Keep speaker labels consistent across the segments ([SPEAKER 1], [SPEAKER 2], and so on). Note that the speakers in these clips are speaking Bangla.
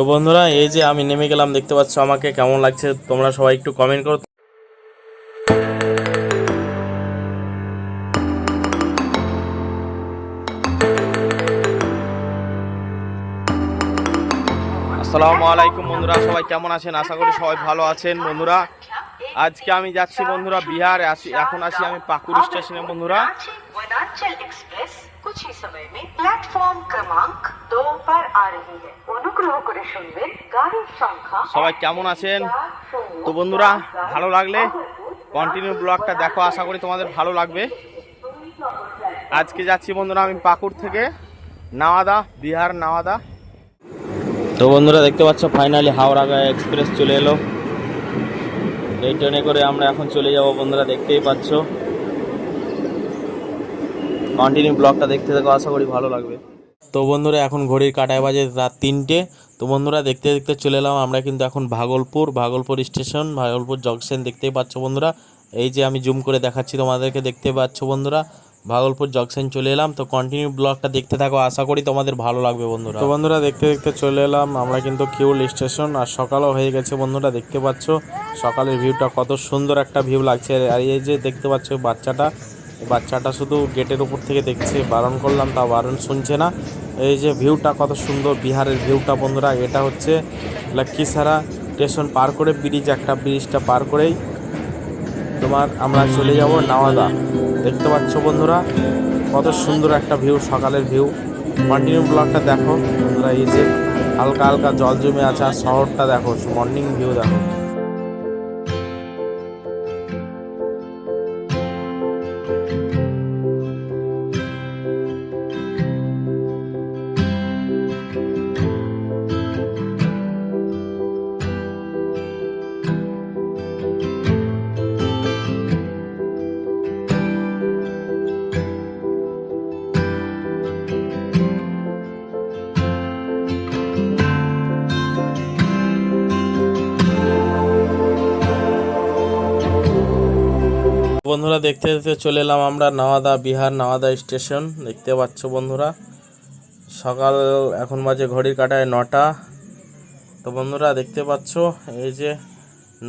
[SPEAKER 1] তো বন্ধুরা এই যে আমি নেমে গেলাম, দেখতে পাচ্ছ আমাকে কেমন লাগছে তোমরা সবাই একটু কমেন্ট করো। আসসালামু আলাইকুম বন্ধুরা, সবাই কেমন আছেন? আশা করি সবাই ভালো আছেন বন্ধুরা। আজকে আমি যাচ্ছি বন্ধুরা বিহার, এখন আসি আমি পাকুড় স্টেশনে বন্ধুরা।
[SPEAKER 2] वनांचल एक्सप्रेस कुछ ही समय में प्लेटफॉर्म क्रमांक 2 पर आ रही है। অনুগ্রহ করে শুনবেন গাড়ির সংখ্যা।
[SPEAKER 1] সবাই কেমন আছেন? তো বন্ধুরা ভালো লাগলে কন্টিনিউ ব্লগটা দেখো, আশা করি তোমাদের ভালো লাগবে। আজকে যাচ্ছি বন্ধুরা আমি পাকুড় থেকে নাওয়াদা, বিহার নাওয়াদা। তো বন্ধুরা দেখতে পাচ্ছ ফাইনালি হাওড়া এক্সপ্রেস চলে এলো। এই ট্রেনে করে আমরা এখন চলে যাব বন্ধুরা, দেখতেই পাচ্ছ। কন্টিনিউ ব্লগটা দেখতে থাকো, আশা করি ভালো লাগবে। তো বন্ধুরা এখন ঘড়ির কাঁটায় বাজে রাত 3টে। তো বন্ধুরা দেখতে দেখতে চলে এলাম আমরা কিন্তু এখন ভাগলপুর স্টেশন, ভাগলপুর জংশন দেখতেই পাচ্ছ বন্ধুরা। এই যে আমি জুম করে দেখাচ্ছি তোমাদেরকে, দেখতে পাচ্ছ বন্ধুরা ভাগলপুর জংশন চলে এলাম। তো কন্টিনিউ ব্লগটা দেখতে থাকো, আশা করি তোমাদের ভালো লাগবে বন্ধুরা। তো বন্ধুরা দেখতে দেখতে চলে এলাম আমরা কিন্তু কিউল স্টেশন, আর সকালও হয়ে গেছে বন্ধুরা। দেখতে পাচ্ছ সকালের ভিউটা কত সুন্দর একটা ভিউ লাগছে। আর এই যে দেখতে পাচ্ছ বাচ্চাটা শুধু গেটের উপর থেকে দেখছে, বারণ করলাম তা বারণ শুনছে না। এই যে ভিউটা কত সুন্দর, বিহারের ভিউটা বন্ধুরা। এটা হচ্ছে লক্ষ্মীসারা স্টেশন পার করে ব্রিজটা পার করেই আমরা চলে যাব নাওয়াদা। দেখতে পাচ্ছ বন্ধুরা কত সুন্দর একটা ভিউ, সকালের ভিউ। কন্টিনিউ ব্লগটা দেখো বন্ধুরা। এই যে হালকা হালকা জল জমে আছে, আর শহরটা দেখো, মর্নিং ভিউ দেখো। বন্ধুরা দেখতে দেখতে চলে এলাম আমরা নাওয়াদা, বিহার নাওয়াদা স্টেশন। দেখতে পাচ্ছ বন্ধুরা সকাল এখন বাজে ঘড়ির কাঁটায় 9টা। তো বন্ধুরা দেখতে পাচ্ছ এই যে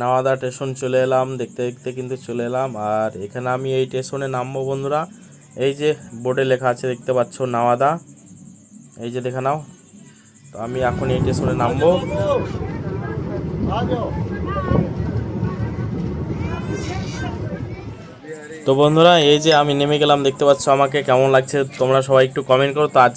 [SPEAKER 1] নাওয়াদা স্টেশন চলে এলাম, দেখতে দেখতে কিন্তু চলে এলাম। আর এখানে আমি এই স্টেশনে নামবো বন্ধুরা। এই যে বোর্ডে লেখা আছে দেখতে পাচ্ছ নাওয়াদা, এই যে দেখে নাও। তো আমি এখন এই স্টেশনে নামবো। তো বন্ধুরা এই যে আমি নেমে গেলাম, দেখতে পাচ্ছ আমাকে কেমন লাগছে তোমরা সবাই একটু কমেন্ট করো। তো আজ